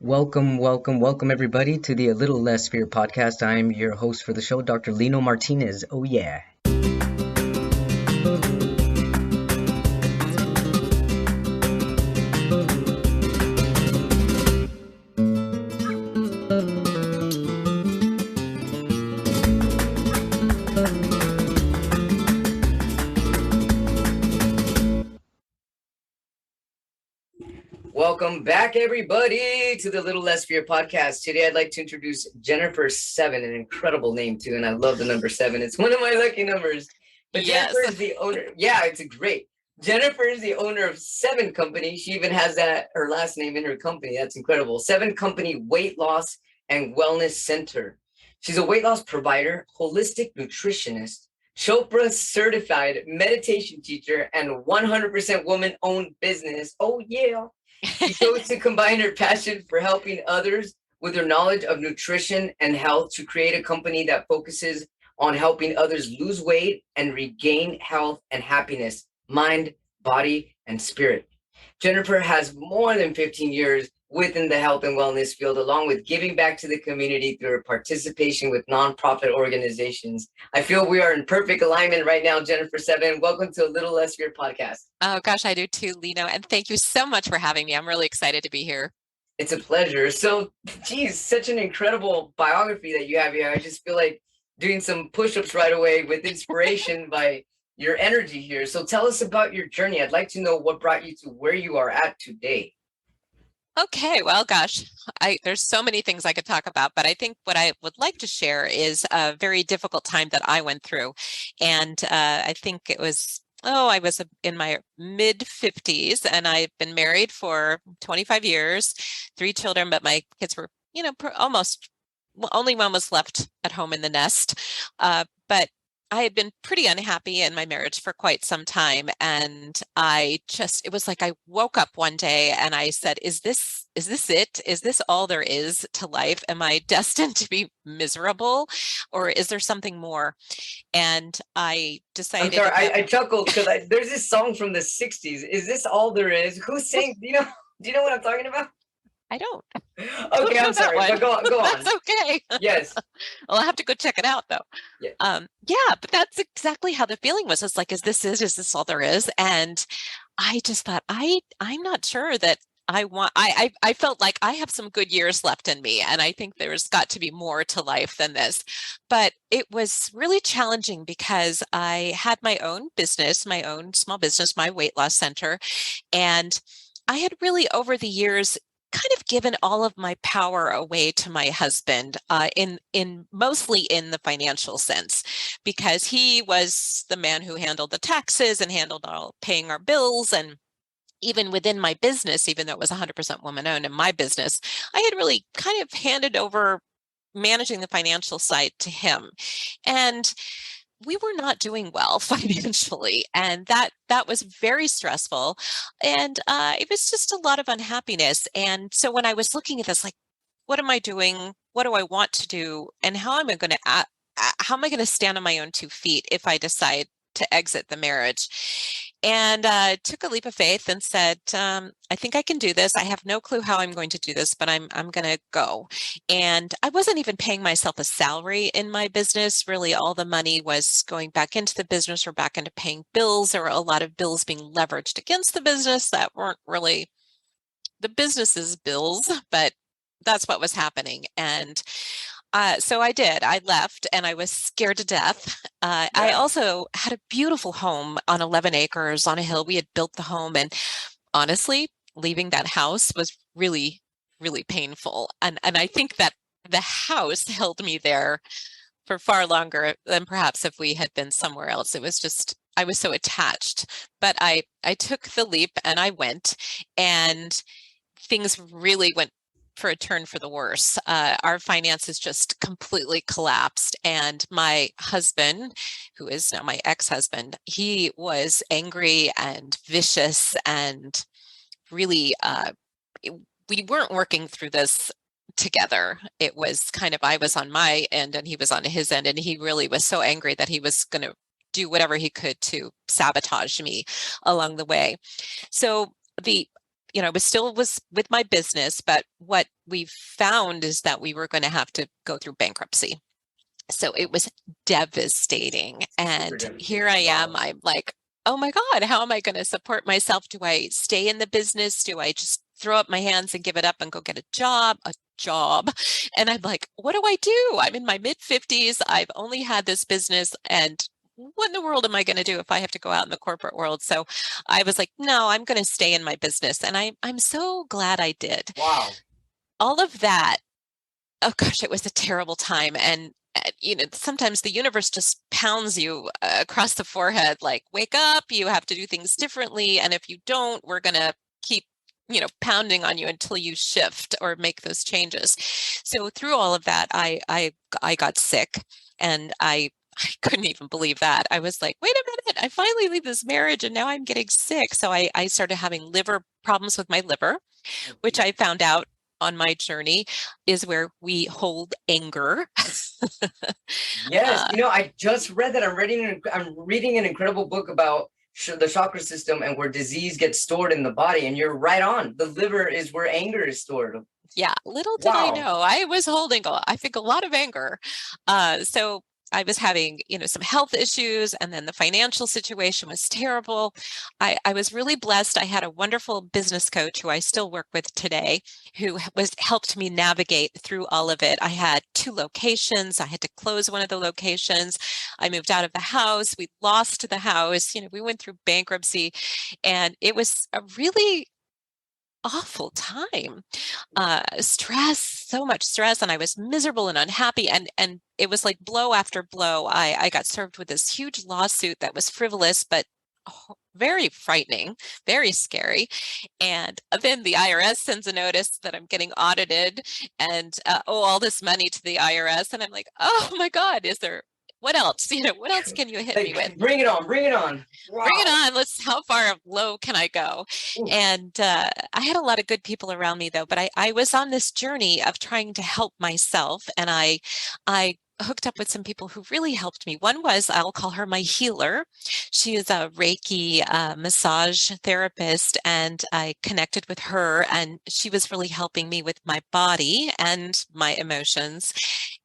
Welcome, everybody, to the A Little Less Fear podcast. I'm your host for the show, Dr. Lino Martinez. Oh, yeah. Welcome back, everybody, to the Little Less Fear podcast. Today, I'd like to introduce Jennifer 7, an incredible name, too, and I love the number 7. It's one of my lucky numbers. But Yes. Jennifer is the owner. Yeah, it's great. Jennifer is the owner of 7 Company. She even has her last name in her company. That's incredible. 7 Company Weight Loss and Wellness Center. She's a weight loss provider, holistic nutritionist, Chopra certified meditation teacher, and 100% woman-owned business. Oh, yeah. She chose to combine her passion for helping others with her knowledge of nutrition and health to create a company that focuses on helping others lose weight and regain health and happiness, mind, body, and spirit. Jennifer has more than 15 years within the health and wellness field, along with giving back to the community through her participation with nonprofit organizations. I feel we are in perfect alignment right now, Jennifer 7. Welcome to A Little Less Fear podcast. Oh, gosh, I do too, Lino. And thank you so much for having me. I'm really excited to be here. It's a pleasure. So, geez, such an incredible biography that you have here. I just feel like doing some push-ups right away with inspiration by your energy here. So tell us about your journey. I'd like to know what brought you to where you are at today. Okay, well, gosh, there's so many things I could talk about, but I think what I would like to share is a very difficult time that I went through. And I think it was, I was in my mid-50s, and I've been married for 25 years, 3 children, but my kids were, almost, only one was left at home in the nest. But I had been pretty unhappy in my marriage for quite some time. And it was like I woke up one day and I said, is this it? Is this all there is to life? Am I destined to be miserable, or is there something more? And I decided. I'm sorry, I chuckled because there's this song from the 60s. Is this all there is? Who's saying, do you know what I'm talking about? I don't. Okay, I'm sorry, but go on. That's okay. Yes. Well, I'll have to go check it out though. Yeah. But that's exactly how the feeling was. It's like, is this all there is? And I just thought, I'm not sure that I felt like I have some good years left in me. And I think there's got to be more to life than this. But it was really challenging because I had my own business, my own small business, my weight loss center. And I had really over the years kind of given all of my power away to my husband, in mostly in the financial sense, because he was the man who handled the taxes and handled all paying our bills. And even within my business, even though it was 100% woman owned in my business, I had really kind of handed over managing the financial side to him. And we were not doing well financially, and that was very stressful, and it was just a lot of unhappiness. And so when I was looking at this, like, what am I doing? What do I want to do? And how am I going to stand on my own 2 feet if I decide to exit the marriage? And took a leap of faith and said, I think I can do this. I have no clue how I'm going to do this, but I'm going to go. And I wasn't even paying myself a salary in my business. Really, all the money was going back into the business or back into paying bills. There were a lot of bills being leveraged against the business that weren't really the business's bills, but that's what was happening. And so I did. I left, and I was scared to death. I also had a beautiful home on 11 acres on a hill. We had built the home, and honestly, leaving that house was really, really painful. And I think that the house held me there for far longer than perhaps if we had been somewhere else. It was just, I was so attached. But I took the leap and I went, and things really went for a turn for the worse. Our finances just completely collapsed. And my husband, who is now my ex-husband, he was angry and vicious, and really, we weren't working through this together. It was kind of, I was on my end and he was on his end, and he really was so angry that he was going to do whatever he could to sabotage me along the way. So I was with my business, but what we found is that we were going to have to go through bankruptcy. So it was devastating. Super And here I devastating. am. Wow. I'm like, oh my God, how am I going to support myself? Do I stay in the business? Do I just throw up my hands and give it up and go get a job? And I'm like, what do I do? I'm in my mid 50s. I've only had this business, and what in the world am I going to do if I have to go out in the corporate world? So I was like, no, I'm going to stay in my business. And I'm so glad I did. Wow. All of that, oh gosh, it was a terrible time. And sometimes the universe just pounds you across the forehead, like, wake up, you have to do things differently. And if you don't, we're going to keep, pounding on you until you shift or make those changes. So through all of that, I got sick, and I couldn't even believe that. I was like, wait a minute, I finally leave this marriage and now I'm getting sick. So I started having liver problems with my liver, which I found out on my journey is where we hold anger. Yes, uh, I just read that. I'm reading an incredible book about the chakra system and where disease gets stored in the body. And you're right on. The liver is where anger is stored. yeah, little did I Wow. know I was holding, I think, a lot of anger. So I was having, some health issues, and then the financial situation was terrible. I was really blessed. I had a wonderful business coach who I still work with today, who helped me navigate through all of it. I had 2 locations. I had to close one of the locations. I moved out of the house. We lost the house. We went through bankruptcy, and it was a really awful time. Stress, so much stress, and I was miserable and unhappy, and it was like blow after blow. I got served with this huge lawsuit that was frivolous, but very frightening, very scary. And then the IRS sends a notice that I'm getting audited, and owe all this money to the IRS, and I'm like, oh my God, what else? What else can you hit me with? Like, bring it on, bring it on. Wow. Bring it on. How far low can I go? Ooh. And I had a lot of good people around me, though, but I was on this journey of trying to help myself. And I hooked up with some people who really helped me. One was, I'll call her my healer. She is a Reiki massage therapist, and I connected with her, and she was really helping me with my body and my emotions.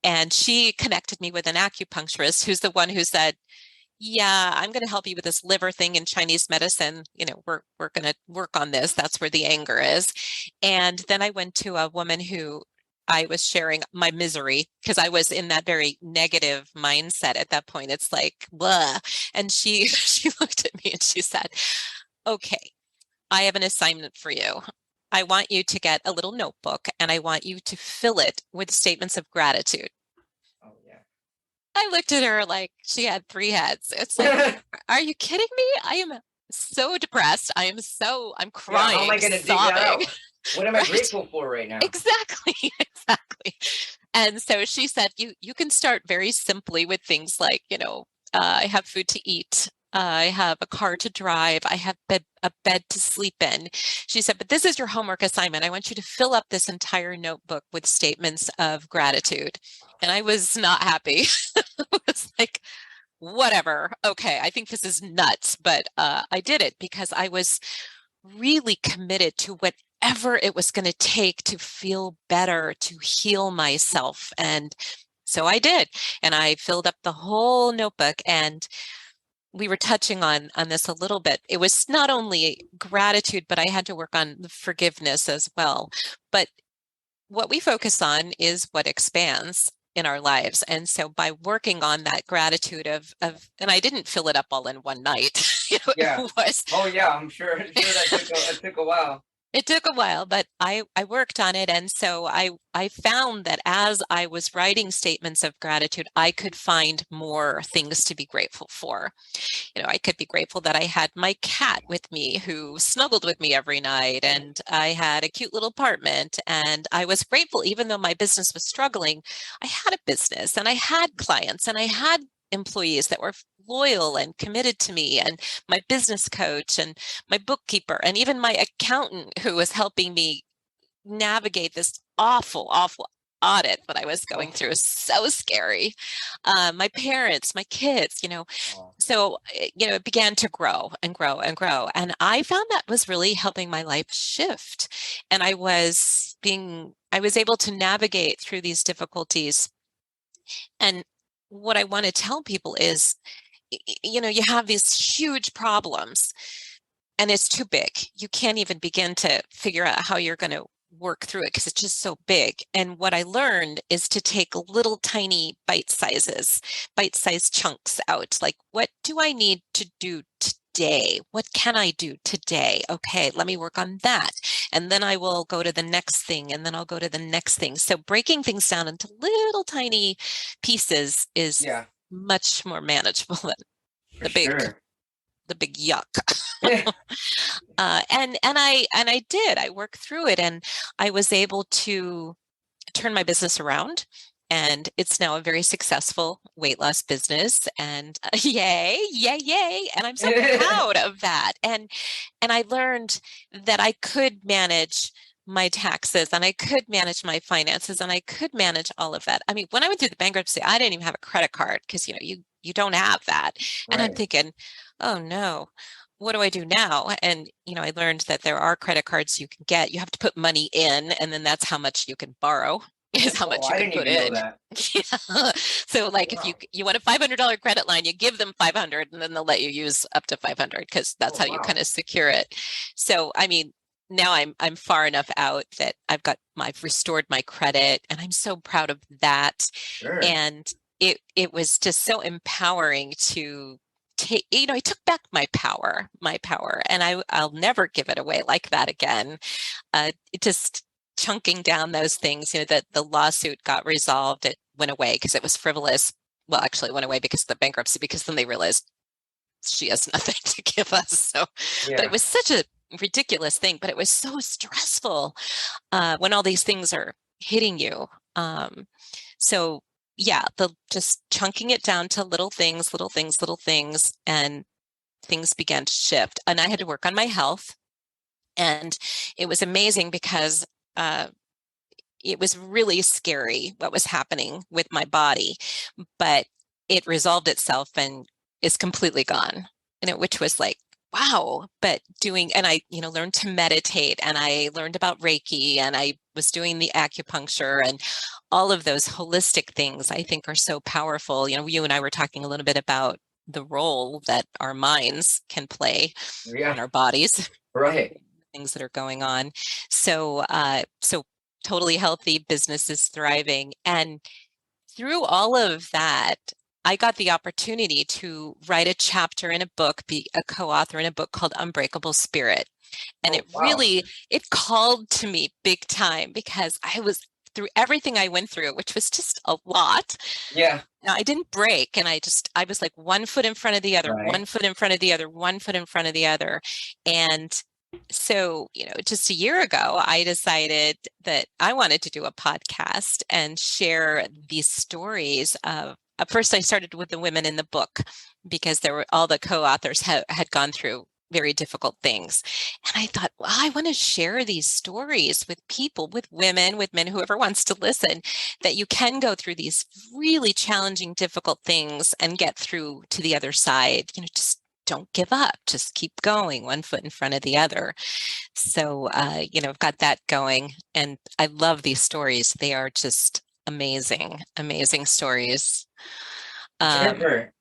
And she connected me with an acupuncturist, who's the one who said, yeah, I'm going to help you with this liver thing in Chinese medicine. We're going to work on this. That's where the anger is. And then I went to a woman who I was sharing my misery, because I was in that very negative mindset at that point. It's like, blah. And she she looked at me and she said, okay, I have an assignment for you. I want you to get a little notebook, and I want you to fill it with statements of gratitude. Oh, yeah. I looked at her like she had 3 heads. It's like, are you kidding me? I am so depressed. I'm Yeah, crying, how am I going to dig that sobbing. out? What am I Right? grateful for right now? Exactly, exactly. And so she said, you can start very simply with things like, I have food to eat. I have a car to drive. I have a bed to sleep in. She said, but this is your homework assignment. I want you to fill up this entire notebook with statements of gratitude. And I was not happy. I was like, whatever. Okay, I think this is nuts. But I did it because I was really committed to whatever it was going to take to feel better, to heal myself. And so I did. And I filled up the whole notebook, and we were touching on this a little bit. It was not only gratitude, but I had to work on the forgiveness as well. But what we focus on is what expands in our lives. And so by working on that gratitude and I didn't fill it up all in one night. Yeah. It was, Oh, yeah. I'm sure that took a while. it took a while, but I worked on it. And so I found that as I was writing statements of gratitude, I could find more things to be grateful for. I could be grateful that I had my cat with me who snuggled with me every night, and I had a cute little apartment, and I was grateful, even though my business was struggling, I had a business, and I had clients, and I had employees that were loyal and committed to me, and my business coach and my bookkeeper, and even my accountant who was helping me navigate this awful, awful audit what I was going through. So scary. My parents, my kids, so, it began to grow and grow and grow. And I found that was really helping my life shift. And I was able to navigate through these difficulties. And what I want to tell people is, you have these huge problems and it's too big. You can't even begin to figure out how you're going to work through it because it's just so big. And what I learned is to take little tiny bite-sized chunks out. Like, what do I need to do today? What can I do today? Okay, let me work on that. And then I will go to the next thing, and then I'll go to the next thing. So breaking things down into little tiny pieces is much more manageable than the big yuck. And I worked through it, and I was able to turn my business around, and it's now a very successful weight loss business, and yay. And I'm so proud of that. And I learned that I could manage my taxes, and I could manage my finances, and I could manage all of that. I mean, when I went through the bankruptcy, I didn't even have a credit card because, you don't have that. And I'm thinking, oh no, what do I do now? And, I learned that there are credit cards you can get. You have to put money in, and then that's how much you can borrow. Is how much you can put in. Yeah. So like if you want a $500 credit line, you give them 500 and then they'll let you use up to 500 because that's how you kind of secure it. So, I mean, now I'm far enough out that I've restored my credit, and I'm so proud of that. Sure. And it was just so empowering to take, I took back my power, and I'll never give it away like that again. It just chunking down those things, that the lawsuit got resolved. It went away because it was frivolous. Well, actually it went away because of the bankruptcy, because then they realized she has nothing to give us. So, but it was such a ridiculous thing, but it was so stressful when all these things are hitting you. So yeah, just chunking it down to little things, and things began to shift. And I had to work on my health. And it was amazing because it was really scary what was happening with my body, but it resolved itself and is completely gone. Which was like, wow. But and I, learned to meditate, and I learned about Reiki, and I was doing the acupuncture, and all of those holistic things I think are so powerful. You and I were talking a little bit about the role that our minds can play in our bodies. Right. Things that are going on. So totally healthy, business is thriving. And through all of that, I got the opportunity to write a chapter in a book, be a co-author in a book called Unbreakable Spirit. And it called to me big time, because I was through everything I went through, which was just a lot. Yeah. Now, I didn't break, and I was like one foot in front of the other, one foot in front of the other, one foot in front of the other. And so, just a year ago, I decided that I wanted to do a podcast and share these stories of, at first I started with the women in the book, because all the co-authors had gone through very difficult things. And I thought, well, I want to share these stories with people, with women, with men, whoever wants to listen, that you can go through these really challenging, difficult things and get through to the other side. Just don't give up, just keep going, one foot in front of the other. So, I've got that going, and I love these stories. They are just amazing stories. Jennifer,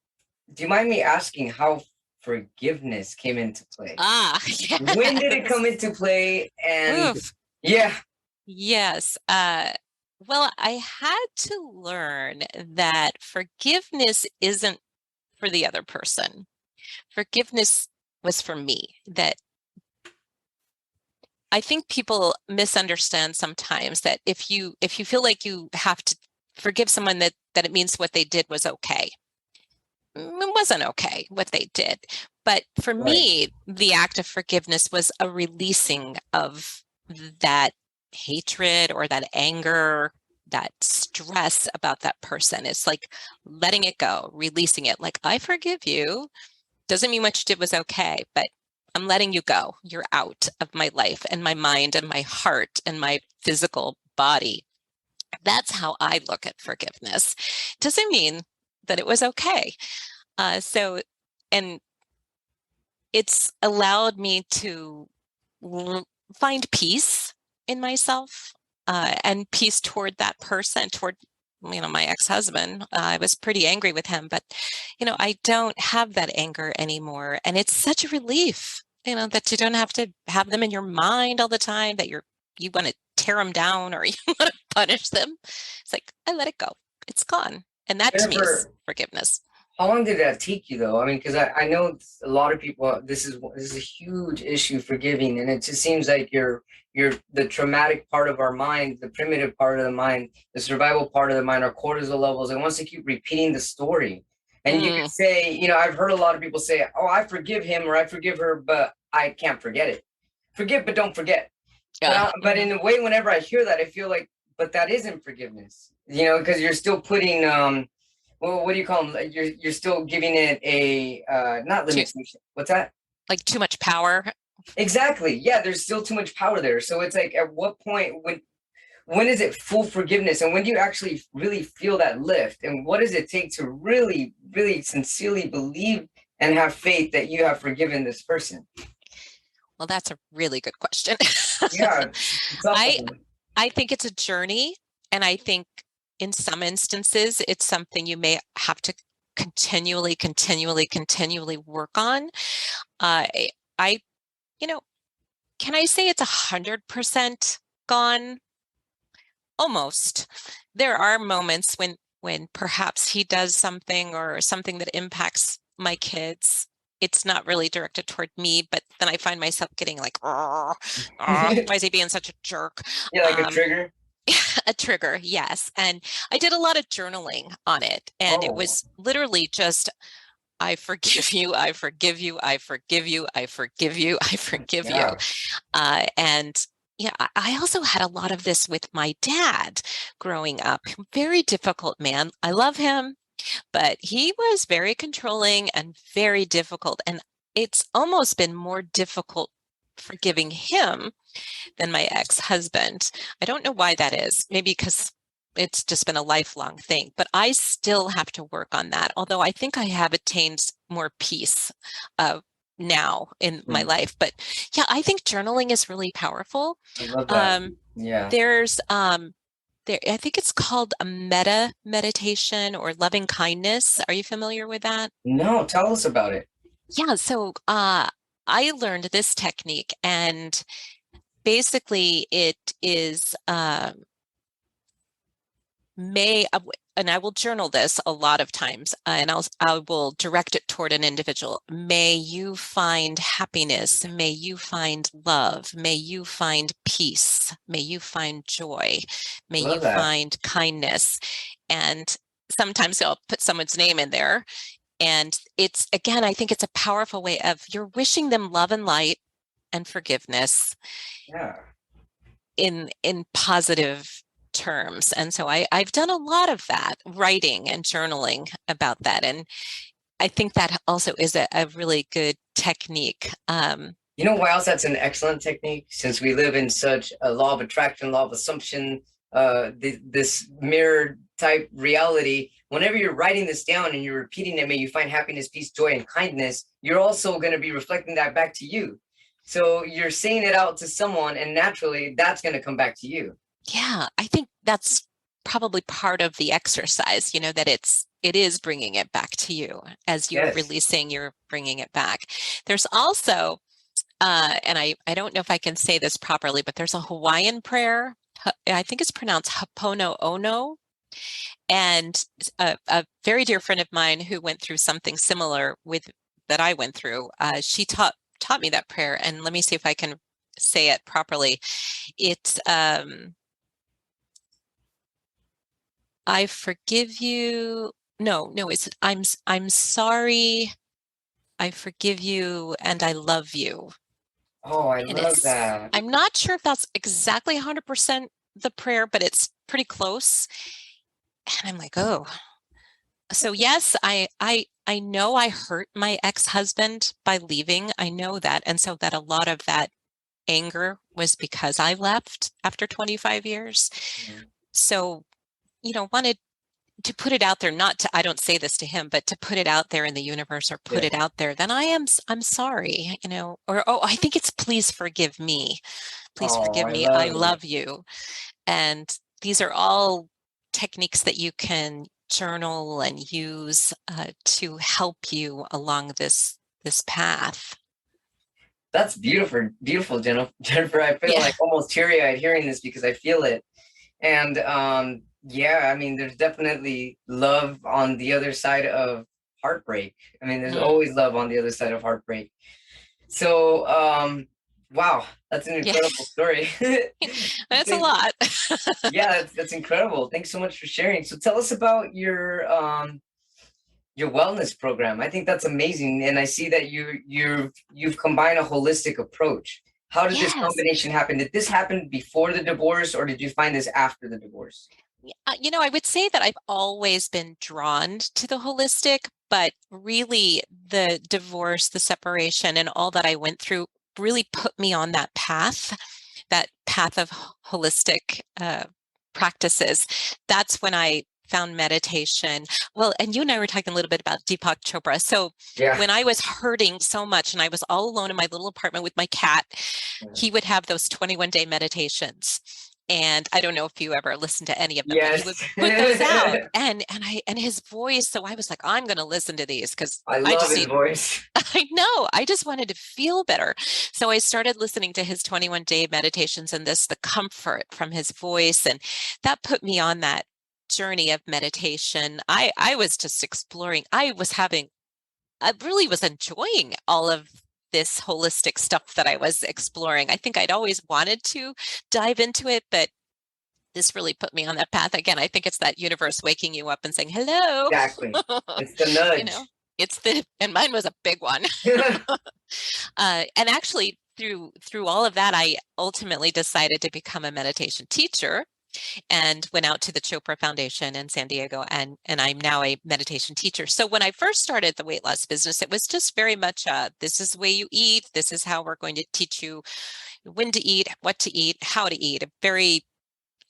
do you mind me asking how forgiveness came into play? Yes. When did it come into play? And yes. Well, I had to learn that forgiveness isn't for the other person. Forgiveness was for me. That I think people misunderstand sometimes, that if you feel like you have to forgive someone, that it means what they did was okay. It wasn't okay what they did. But for me, the act of forgiveness was a releasing of that hatred or that anger, that stress about that person. It's like letting it go, releasing it. Like, I forgive you. Doesn't mean what you did was okay, but I'm letting you go. You're out of my life and my mind and my heart and my physical body. That's how I look at forgiveness. Doesn't mean that it was okay. And it's allowed me to find peace in myself, and peace toward that person, toward, my ex-husband. I was pretty angry with him, but, I don't have that anger anymore. And it's such a relief, that you don't have to have them in your mind all the time, that you want to tear them down or you want to punish them. It's like, I let it go. It's gone. And that to me is forgiveness. How long did that take you, though? I mean, because I know a lot of people, this is a huge issue, forgiving, and it just seems like you're the traumatic part of our mind, the primitive part of the mind, the survival part of the mind, our cortisol levels. It wants to keep repeating the story. And you could say, I've heard a lot of people say, "Oh, I forgive him" or "I forgive her, but I can't forget it." Forgive, but don't forget. Yeah. But in a way, whenever I hear that, I feel like, but that isn't forgiveness, because you're still putting well, what do you call them? You're still giving it a not limitation. What's that? Like too much power. Exactly. Yeah, there's still too much power there. So it's like, at what point, when is it full forgiveness, and when do you actually really feel that lift? And what does it take to really, really sincerely believe and have faith that you have forgiven this person? Well, that's a really good question. Yeah, I think it's a journey, and I think in some instances it's something you may have to continually work on. I can I say it's 100% gone? Almost. There are moments when perhaps he does something or something that impacts my kids. It's not really directed toward me, but then I find myself getting like, why is he being such a jerk? Yeah, like a trigger. A trigger, yes. And I did a lot of journaling on it, and it was literally just, I forgive you, I forgive you, I forgive you, I forgive you, I forgive you. And yeah, I also had a lot of this with my dad growing up. Very difficult man. I love him, but he was very controlling and very difficult. And it's almost been more difficult forgiving him than my ex-husband. I don't know why that is. Maybe because it's just been a lifelong thing, but I still have to work on that. Although I think I have attained more peace now in my life. But yeah, I think journaling is really powerful. I love that. There's I think it's called a metta meditation or loving kindness. Are you familiar with that? No, tell us about it. Yeah, so I learned this technique, and basically it is and I will journal this a lot of times, and I will direct it toward an individual. May you find happiness. May you find love. May you find peace. May you find joy. May you find kindness. And sometimes I'll put someone's name in there. And it's, again, I think it's a powerful way of, you're wishing them love and light and forgiveness in positive terms. And so I've done a lot of that, writing and journaling about that. And I think that also is a really good technique. You know why else that's an excellent technique? Since we live in such a law of attraction, law of assumption, this mirror type reality, whenever you're writing this down and you're repeating it, may you find happiness, peace, joy, and kindness, you're also going to be reflecting that back to you. So you're saying it out to someone, and naturally that's going to come back to you. Yeah, I think that's probably part of the exercise, that it is bringing it back to you as you're releasing, you're bringing it back. There's also, and I don't know if I can say this properly, but there's a Hawaiian prayer. I think it's pronounced Hapono Ono. And a very dear friend of mine who went through something similar that I went through, she taught me that prayer. And let me see if I can say it properly. It's, I forgive you. No, it's I'm sorry. I forgive you and I love you. Oh, I love that. I'm not sure if that's exactly 100% the prayer, but it's pretty close. And I'm like, oh. So yes, I know I hurt my ex-husband by leaving. I know that. And so that a lot of that anger was because I left after 25 years. so, wanted to put it out there, I don't say this to him, but to put it out there in the universe or put Yeah. it out there, then I'm sorry, or, oh, I think it's please forgive me. Please Oh, forgive I me. I love it. love you. And these are all techniques that you can journal and use to help you along this path. That's beautiful, beautiful, Jennifer. Jennifer, I feel Yeah. like almost teary-eyed hearing this because I feel it. And yeah, I mean, there's definitely love on the other side of heartbreak. I mean, there's Mm. always love on the other side of heartbreak. So, wow, that's an Yeah. incredible story. That's a Thank- lot. yeah, that's incredible. Thanks so much for sharing. So tell us about your wellness program. I think that's amazing, and I see that you've combined a holistic approach. How did this Yes. combination happen? Did this happen before the divorce, or did you find this after the divorce? I would say that I've always been drawn to the holistic, but really the divorce, the separation, and all that I went through really put me on that path of holistic practices. That's when I found meditation. Well, and you and I were talking a little bit about Deepak Chopra. So Yeah. when I was hurting so much and I was all alone in my little apartment with my cat, he would have those 21-day meditations. And I don't know if you ever listened to any of them, but he would Yes. put those out and his voice. So I was like, I'm going to listen to these because I I love just his need, voice. I know, I just wanted to feel better. So I started listening to his 21-day meditations and the comfort from his voice. And that put me on that journey of meditation. I was just exploring. I really was enjoying all of this holistic stuff that I was exploring. I think I'd always wanted to dive into it, but this really put me on that path. Again, I think it's that universe waking you up and saying, hello. Exactly. It's the You know, nudge. and mine was a big one. And actually through all of that, I ultimately decided to become a meditation teacher and went out to the Chopra Foundation in San Diego, and I'm now a meditation teacher. So when I first started the weight loss business, it was just very much this is the way you eat, this is how we're going to teach you when to eat, what to eat, how to eat. A very,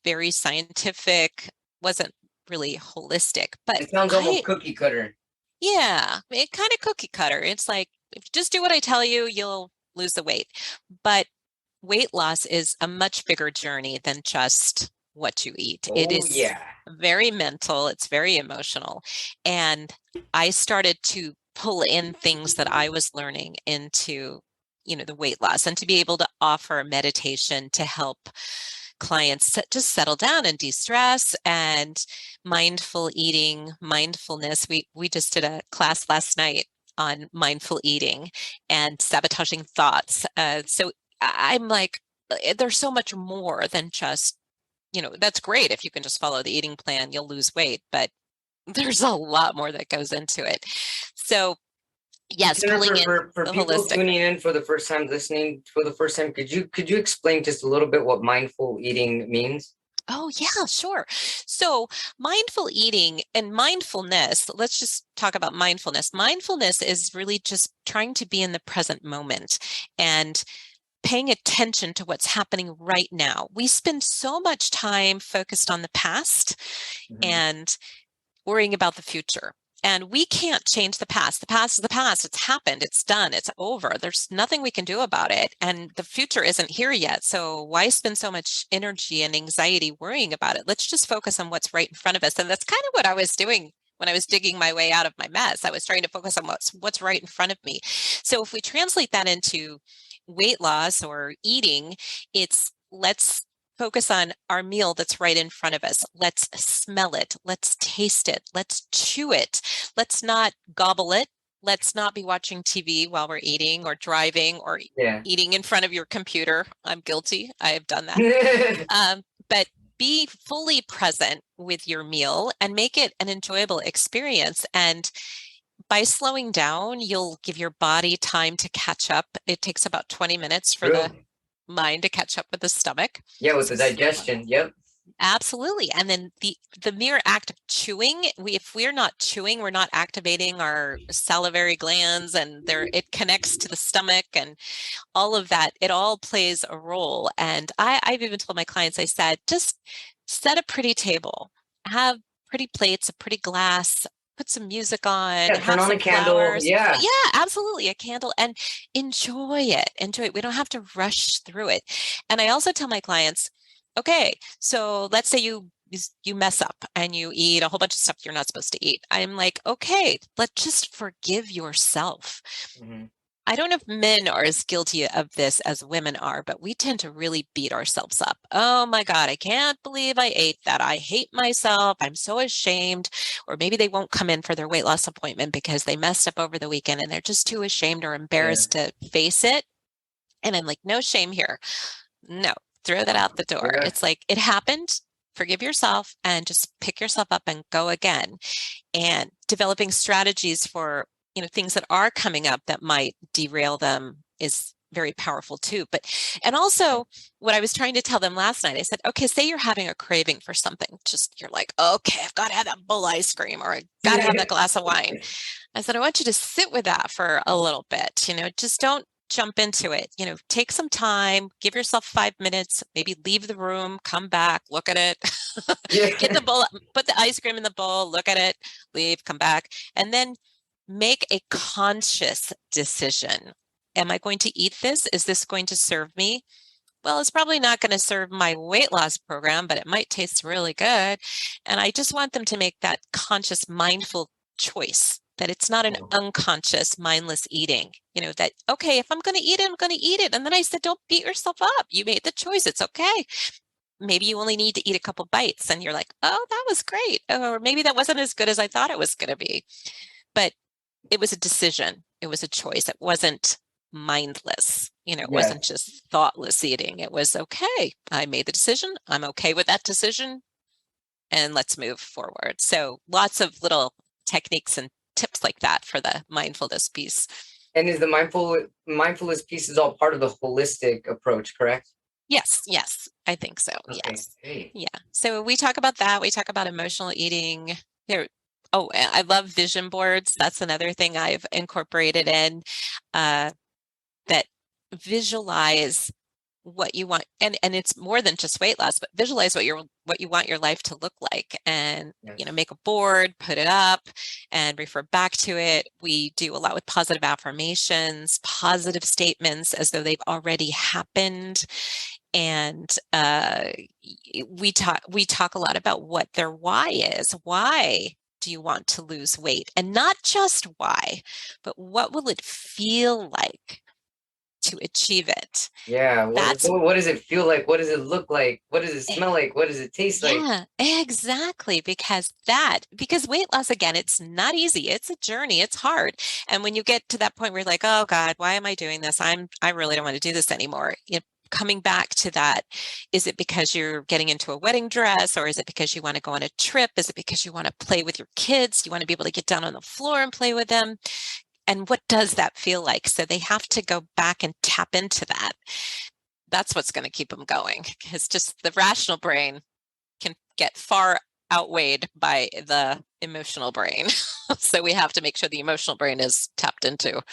very scientific, wasn't really holistic. But It sounds almost cookie cutter. yeah, it kind of cookie cutter. It's like, if you just do what I tell you, you'll lose the weight. But weight loss is a much bigger journey than just what you eat. It Oh is yeah. very mental, it's very emotional. And I started to pull in things that I was learning into, the weight loss, and to be able to offer meditation to help clients just settle down and de-stress, and mindful eating, mindfulness. We just did a class last night on mindful eating and sabotaging thoughts. So I'm like, there's so much more than just, that's great. If you can just follow the eating plan, you'll lose weight, but there's a lot more that goes into it. So yes, pulling Jennifer, in for the people holistic. tuning in for the first time, listening for the first time, could you explain just a little bit what mindful eating means? Oh, yeah, sure. So, mindful eating and mindfulness, let's just talk about mindfulness. Mindfulness is really just trying to be in the present moment and paying attention to what's happening right now. We spend so much time focused on the past Mhm. and worrying about the future. And we can't change the past. The past is the past. It's happened. It's done. It's over. There's nothing we can do about it. And the future isn't here yet. So why spend so much energy and anxiety worrying about it? Let's just focus on what's right in front of us. And that's kind of what I was doing when I was digging my way out of my mess. I was trying to focus on what's right in front of me. So if we translate that into weight loss or eating, it's let's focus on our meal that's right in front of us. Let's smell it. Let's taste it. Let's chew it. Let's not gobble it. Let's not be watching TV while we're eating or driving or Yeah. eating in front of your computer. I'm guilty. I have done that. But be fully present with your meal and make it an enjoyable experience. And by slowing down, you'll give your body time to catch up. It takes about 20 minutes for the True. mind to catch up with the stomach. Yeah, with So the slow down. digestion. Yep. Absolutely. And then the mere act of chewing, if we're not chewing, we're not activating our salivary glands, and it connects to the stomach and all of that. It all plays a role. And I've even told my clients, I said, just set a pretty table, have pretty plates, a pretty glass, put some music on, Yeah, turn have on some a candle. flowers. Yeah. Yeah, absolutely. A candle and enjoy it. Enjoy it. We don't have to rush through it. And I also tell my clients, okay, so let's say you mess up and you eat a whole bunch of stuff you're not supposed to eat. I'm like, okay, let's just forgive yourself. Mhm. I don't know if men are as guilty of this as women are, but we tend to really beat ourselves up. Oh my God, I can't believe I ate that. I hate myself. I'm so ashamed. Or maybe they won't come in for their weight loss appointment because they messed up over the weekend and they're just too ashamed or Yeah. embarrassed to face it. And I'm like, no shame here. No, throw that out the door. Yeah. It's like, it happened. Forgive yourself and just pick yourself up and go again. And developing strategies for, things that are coming up that might derail them is very powerful too. But, and also what I was trying to tell them last night, I said, okay, say you're having a craving for something. Just, you're like, okay, I've got to have that bowl of ice cream or I got to have that glass of wine. I said, I want you to sit with that for a little bit, just don't jump into it. Take some time, give yourself 5 minutes, maybe leave the room, come back, look at it, get Yeah. the bowl, put the ice cream in the bowl, look at it, leave, come back, and then make a conscious decision. Am I going to eat this? Is this going to serve me? Well, it's probably not going to serve my weight loss program, but it might taste really good. And I just want them to make that conscious, mindful choice, that it's not an Oh, unconscious, mindless eating. That, okay, if I'm going to eat it, I'm going to eat it. And then I said, don't beat yourself up. You made the choice. It's okay. Maybe you only need to eat a couple bites and you're like, oh, that was great. Or maybe that wasn't as good as I thought it was going to be. But it was a decision. It was a choice. It wasn't mindless. It yeah. wasn't just thoughtless eating. It was okay. I made the decision. I'm okay with that decision. And let's move forward. So lots of little techniques and tips like that for the mindfulness piece. And is the mindfulness piece is all part of the holistic approach, correct? Yes, yes, I think so. Okay, Yes. great. Yeah. So we talk about that. We talk about emotional eating. There. Oh, I love vision boards. That's another thing I've incorporated in. Uh, that visualize what you want, and it's more than just weight loss, but visualize what you want your life to look like, and Yes. make a board, put it up, and refer back to it. We do a lot with positive affirmations, positive statements as though they've already happened, and we talk a lot about what their why is. Why do you want to lose weight? And not just why, but what will it feel like to achieve it? Yeah. That's What does it feel like? What does it look like? What does it eh, smell like? What does it taste like? yeah, exactly. Because weight loss, again, it's not easy. It's a journey. It's hard. And when you get to that point where you're like, oh God, why am I doing this? I really don't want to do this anymore. Coming back to that, is it because you're getting into a wedding dress, or is it because you want to go on a trip? Is it because you want to play with your kids? You want to be able to get down on the floor and play with them? And what does that feel like? So they have to go back and tap into that. That's what's going to keep them going, because just the rational brain can get far outweighed by the emotional brain. So we have to make sure the emotional brain is tapped into.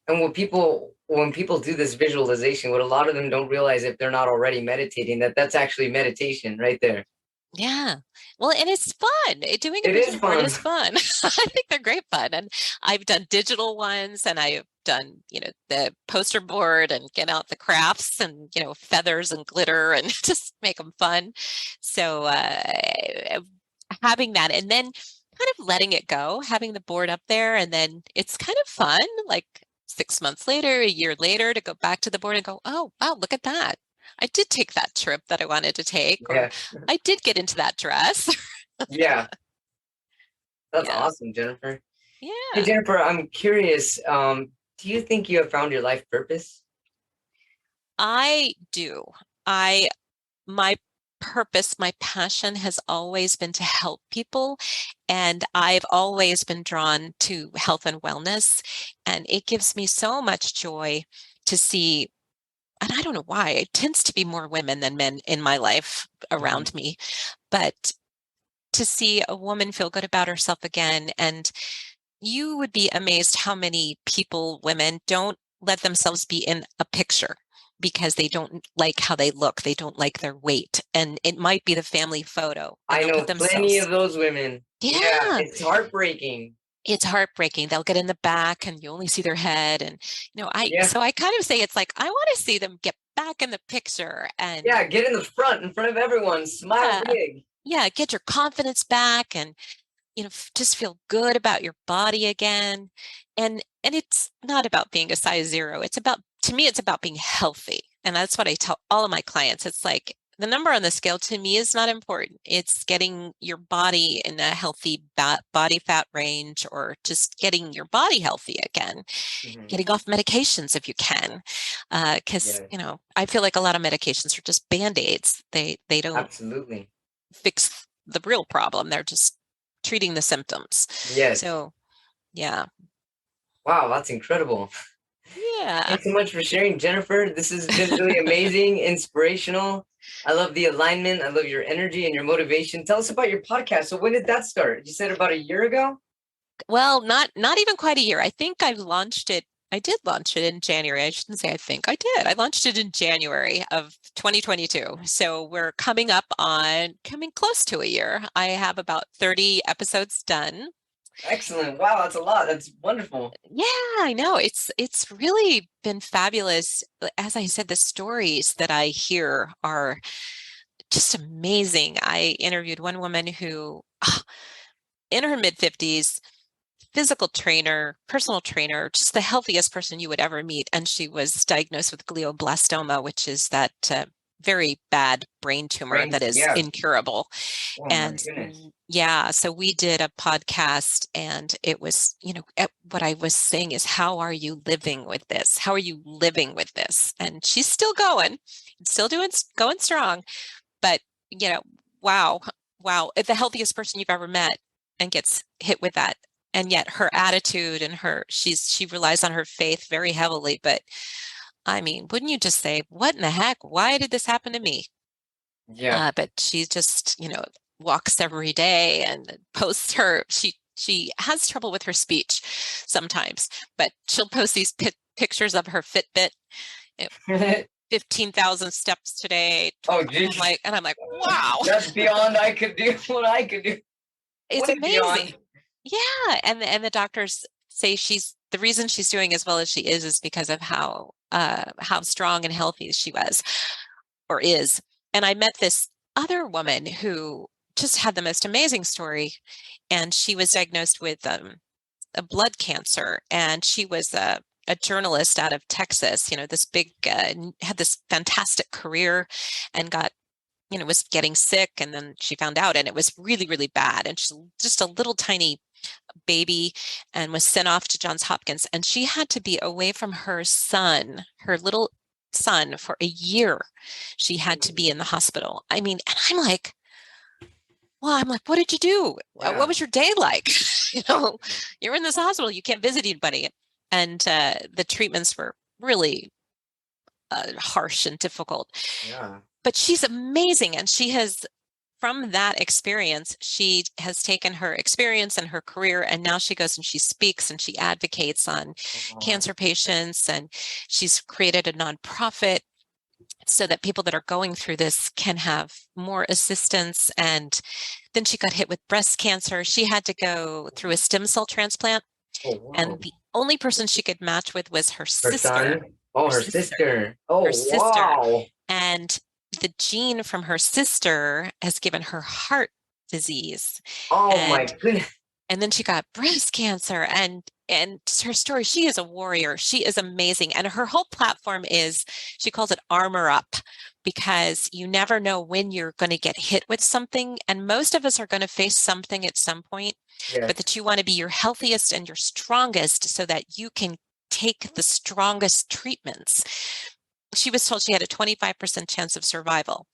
And when people do this visualization, what a lot of them don't realize, if they're not already meditating, that's actually meditation right there. Yeah. Well, and it's fun. Doing a It is vision board fun. is fun. I think they're great fun. And I've done digital ones, and I've done, the poster board, and get out the crafts and, feathers and glitter and just make them fun. So having that, and then kind of letting it go, having the board up there, and then it's kind of fun, like 6 months later, a year later, to go back to the board and go, oh, wow, look at that. I did take that trip that I wanted to take, or Yeah. I did get into that dress. Yeah. That's Yeah. awesome, Jennifer. Hey, Yeah. Jennifer, I'm curious. Do you think you have found your life purpose? I do. I my purpose, my passion has always been to help people, and I've always been drawn to health and wellness, and it gives me so much joy to see. And I don't know why, it tends to be more women than men in my life Mhm. around me, but to see a woman feel good about herself again. And you would be amazed how many people, women, don't let themselves be in a picture. because they don't like how they look. They don't like their weight. And it might be the family photo. And I they'll know put plenty themselves, of those women. Yeah, yeah, it's heartbreaking. it's heartbreaking. They'll get in the back and you only see their head. And, Yeah, so I kind of say it's like, I want to see them get back in the picture and yeah, get in the front, in front of everyone. Smile yeah, big. yeah, get your confidence back and, just feel good about your body again. And it's not about being a size zero. It's about, to me, it's about being healthy. And that's what I tell all of my clients. It's like the number on the scale to me is not important. It's getting your body in a healthy body fat range, or just getting your body healthy again, Mhm. getting off medications if you can. Because, Yes, I feel like a lot of medications are just band-aids. They don't absolutely. fix the real problem. They're just treating the symptoms. Yes. So, yeah. Wow, that's incredible. Yeah. Thanks so much for sharing, Jennifer. This has been really amazing, inspirational. I love the alignment. I love your energy and your motivation. Tell us about your podcast. So when did that start? You said about a year ago? Well, not even quite a year. I think I launched it. I did launch it in January. I shouldn't say I think I did. I launched it in January of 2022. So we're coming close to a year. I have about 30 episodes done. Excellent. Wow, that's a lot. That's wonderful. Yeah, I know. It's really been fabulous. As I said, the stories that I hear are just amazing. I interviewed one woman who, in her mid 50s, physical trainer, personal trainer, just the healthiest person you would ever meet. And she was diagnosed with glioblastoma, which is that very bad brain tumor that Brains, is yeah. incurable. Oh my And goodness. yeah, so we did a podcast, and it was, what I was saying is, how are you living with this? How are you living with this? And she's still going, still going strong. But, you know, wow, wow, the healthiest person you've ever met, and gets hit with that. And yet her attitude and she relies on her faith very heavily. But I mean, wouldn't you just say, what in the heck? Why did this happen to me? Yeah. But she just, walks every day and posts she has trouble with her speech sometimes, but she'll post these pictures of her Fitbit, eh, 15,000 steps today. Oh, And I'm geez. like, wow, That's beyond I could do what I could do. it's Way amazing. beyond. Yeah. And the doctors say the reason she's doing as well as she is because of how strong and healthy she was or is. And I met this other woman who just had the most amazing story. And she was diagnosed with a blood cancer. And she was a journalist out of Texas, this big, had this fantastic career, and was getting sick. And then she found out, and it was really, really bad. And she's just a little tiny baby, and was sent off to Johns Hopkins. And she had to be away from her little son, for a year. She had to be in the hospital. I mean, and I'm like, what did you do? What Wow. was your day like? You're in this hospital, you can't visit anybody. And the treatments were really harsh and difficult. Yeah. But she's amazing. And from that experience, she has taken her experience and her career, and now she goes and she speaks and she advocates on Oh, cancer patients. And she's created a nonprofit so that people that are going through this can have more assistance. And then she got hit with breast cancer. She had to go through a stem cell transplant, oh, wow. and the only person she could match with was her Her sister. son? Oh, Her her sister. sister. Her Oh, sister. wow. And the gene from her sister has given her heart disease. Oh my And goodness. and then she got breast cancer. And her story, she is a warrior. She is amazing. And her whole platform is, she calls it Armor Up, because you never know when you're going to get hit with something. And most of us are going to face something at some point, but Yes. that you want to be your healthiest and your strongest so that you can take the strongest treatments. She was told she had a 25% chance of survival.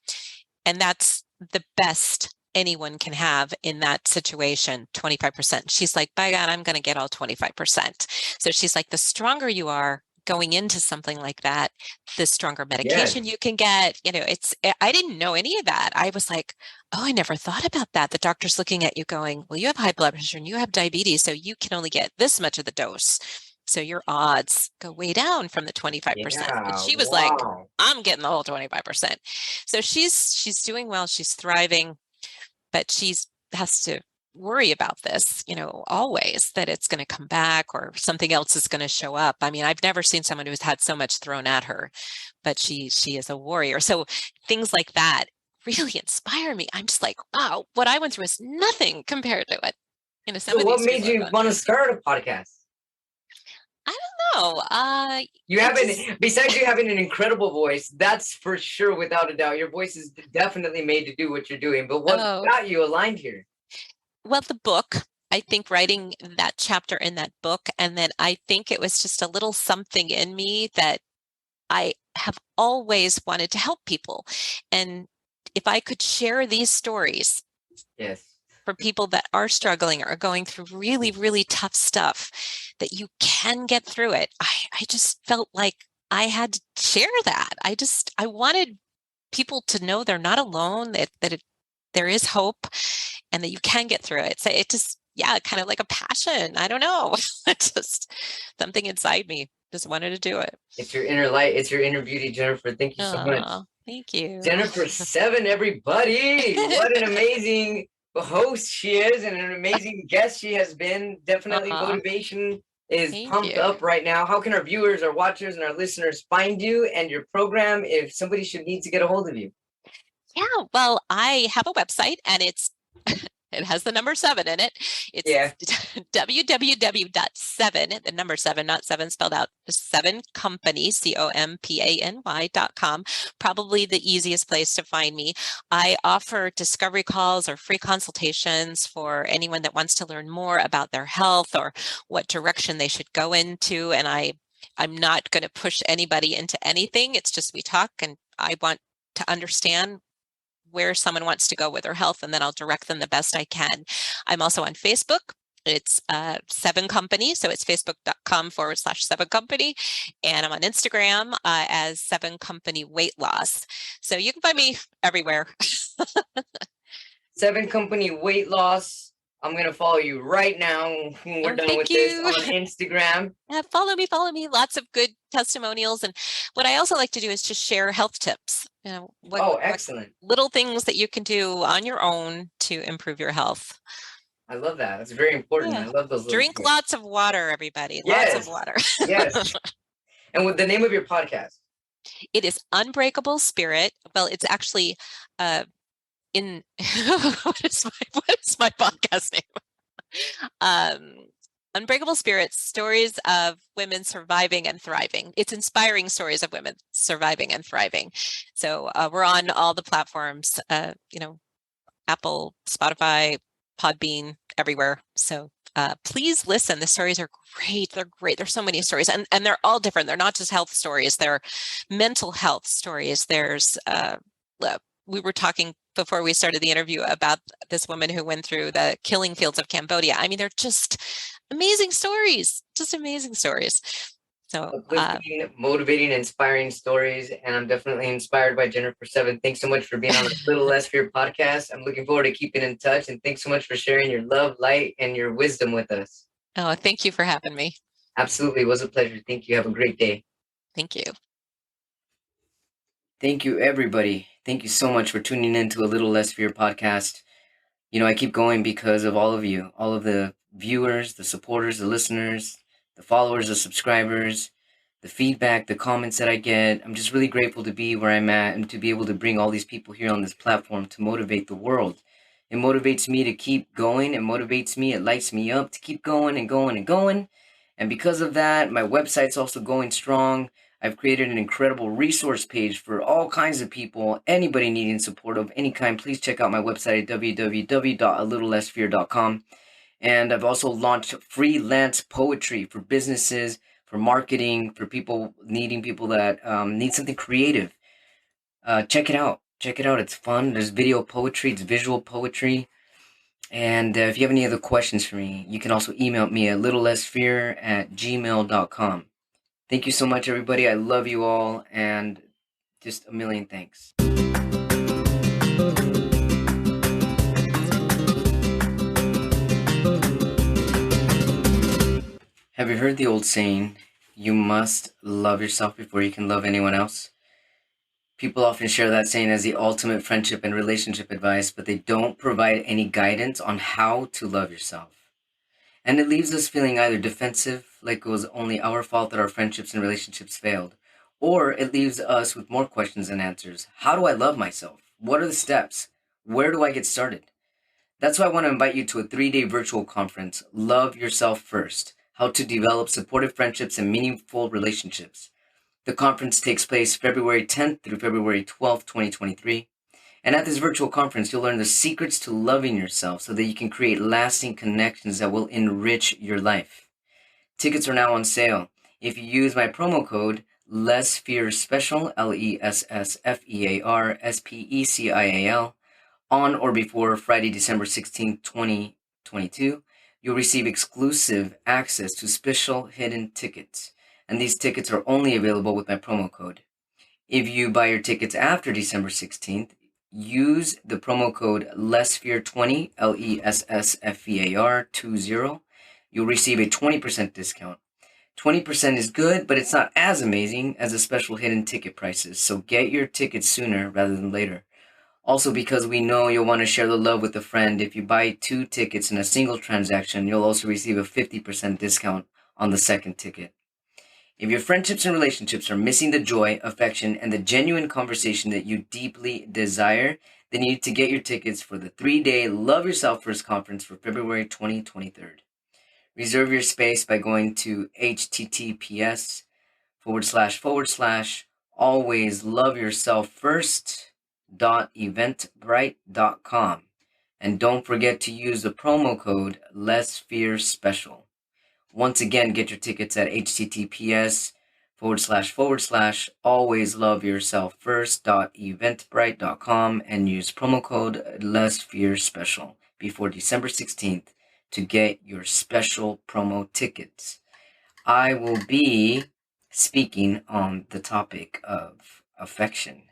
And that's the best anyone can have in that situation, 25%. She's like, by God, I'm going to get all 25%. So she's like, the stronger you are going into something like that, the stronger medication Yes. you can get. I didn't know any of that. I was like, oh, I never thought about that. The doctor's looking at you going, well, you have high blood pressure and you have diabetes, so you can only get this much of the dose. So your odds go way down from the 25%. Yeah, And she was like, wow. I'm getting the whole 25%. So she's doing well, she's thriving, but she's has to worry about this, always, that it's going to come back or something else is going to show up. I mean, I've never seen someone who's had so much thrown at her, but she is a warrior. So things like that really inspire me. I'm just like, wow, what I went through is nothing compared to it. Some So of what these made people you want to start a podcast? I don't know. You haven't, besides you having an incredible voice, that's for sure, without a doubt. Your voice is definitely made to do what you're doing. But what got you aligned here? Well, the book, I think writing that chapter in that book, and then I think it was just a little something in me that I have always wanted to help people. And if I could share these stories for people that are struggling or going through really, really tough stuff, that you can get through it, I just felt like I had to share that. I wanted people to know they're not alone, that there is hope, and that you can get through it. So it just, kind of like a passion. I don't know. It's just something inside me. Just wanted to do it. It's your inner light. It's your inner beauty, Jennifer. Thank you so much. Thank you. Jennifer 7, everybody. What an amazing host she is, and an amazing guest she has been. Definitely motivation is pumped up right now. How can our viewers, our watchers, and our listeners find you and your program if somebody should need to get a hold of you? Yeah, well, I have a website, and it has the number 7 in it. It's www.7, the number 7, not 7 spelled out, 7company, company.com. Probably the easiest place to find me. I offer discovery calls or free consultations for anyone that wants to learn more about their health or what direction they should go into. And I'm not going to push anybody into anything. It's just we talk, and I want to understand where someone wants to go with their health, and then I'll direct them the best I can. I'm also on Facebook. It's 7 Company. So it's facebook.com/7 Company. And I'm on Instagram as 7 Company Weight Loss. So you can find me everywhere. 7 Company Weight Loss. I'm going to follow you right now when we're done with this on Instagram. Yeah, follow me. Lots of good testimonials. And what I also like to do is just share health tips. Excellent. Little things that you can do on your own to improve your health. I love that. That's very important. I love those. Drink lots of water, everybody. Yes. Lots of water. Yes. And with the name of your podcast? It is Unbreakable Spirit. Well, it's actually what is my podcast name? Unbreakable Spirits, Stories of Women Surviving and Thriving. It's inspiring stories of women surviving and thriving. So we're on all the platforms, Apple, Spotify, Podbean, everywhere. So please listen. The stories are great. They're great. There's so many stories, and they're all different. They're not just health stories. They're mental health stories. There's we were talking before we started the interview about this woman who went through the killing fields of Cambodia. I mean, they're just amazing stories, So motivating, inspiring stories. And I'm definitely inspired by Jennifer 7. Thanks so much for being on the Little Less Fear podcast. I'm looking forward to keeping in touch. And thanks so much for sharing your love, light, and your wisdom with us. Oh, thank you for having me. Absolutely. It was a pleasure. Thank you. Have a great day. Thank you. Thank you, everybody. Thank you so much for tuning in to a Little Less Fear podcast. I keep going because of all of you, all of the viewers, the supporters, the listeners, the followers, the subscribers, the feedback, the comments that I get. I'm just really grateful to be where I'm at and to be able to bring all these people here on this platform to motivate the world. It motivates me to keep going. It motivates me. It lights me up to keep going and going and going. And because of that, my website's also going strong. I've created an incredible resource page for all kinds of people, anybody needing support of any kind. Please check out my website at www.alittlelessfear.com. And I've also launched freelance poetry for businesses, for marketing, for people that need something creative. Check it out. It's fun. There's video poetry. It's visual poetry. And if you have any other questions for me, you can also email me at littlelessfear@gmail.com. Thank you so much, everybody. I love you all, and just a million thanks. Have you heard the old saying, you must love yourself before you can love anyone else? People often share that saying as the ultimate friendship and relationship advice, but they don't provide any guidance on how to love yourself. And it leaves us feeling either defensive, like it was only our fault that our friendships and relationships failed, or it leaves us with more questions than answers. How do I love myself? What are the steps? Where do I get started? That's why I want to invite you to a 3-day virtual conference, Love Yourself First: How to Develop Supportive Friendships and Meaningful Relationships. The conference takes place February 10th through February 12th, 2023. And at this virtual conference, you'll learn the secrets to loving yourself so that you can create lasting connections that will enrich your life. Tickets are now on sale. If you use my promo code LESSFEARSPECIAL, LESSFEARSPECIAL, on or before Friday, December 16th, 2022, you'll receive exclusive access to special hidden tickets. And these tickets are only available with my promo code. If you buy your tickets after December 16th, use the promo code LESSFEAR20, LESSFEAR20. You'll receive a 20% discount. 20% is good, but it's not as amazing as the special hidden ticket prices. So get your tickets sooner rather than later. Also, because we know you'll want to share the love with a friend, if you buy 2 tickets in a single transaction, you'll also receive a 50% discount on the second ticket. If your friendships and relationships are missing the joy, affection, and the genuine conversation that you deeply desire, then you need to get your tickets for the 3-day Love Yourself First conference for February 2023. Reserve your space by going to https://alwaysloveyourselffirst.eventbrite.com. And don't forget to use the promo code LESSFEARSPECIAL. Once again, get your tickets at https://alwaysloveyourselffirst.eventbrite.com and use promo code LESSFEARSPECIAL before December 16th to get your special promo tickets. I will be speaking on the topic of affection.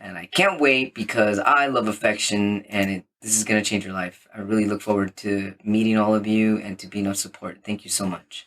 And I can't wait because I love affection and this is going to change your life. I really look forward to meeting all of you and to being of support. Thank you so much.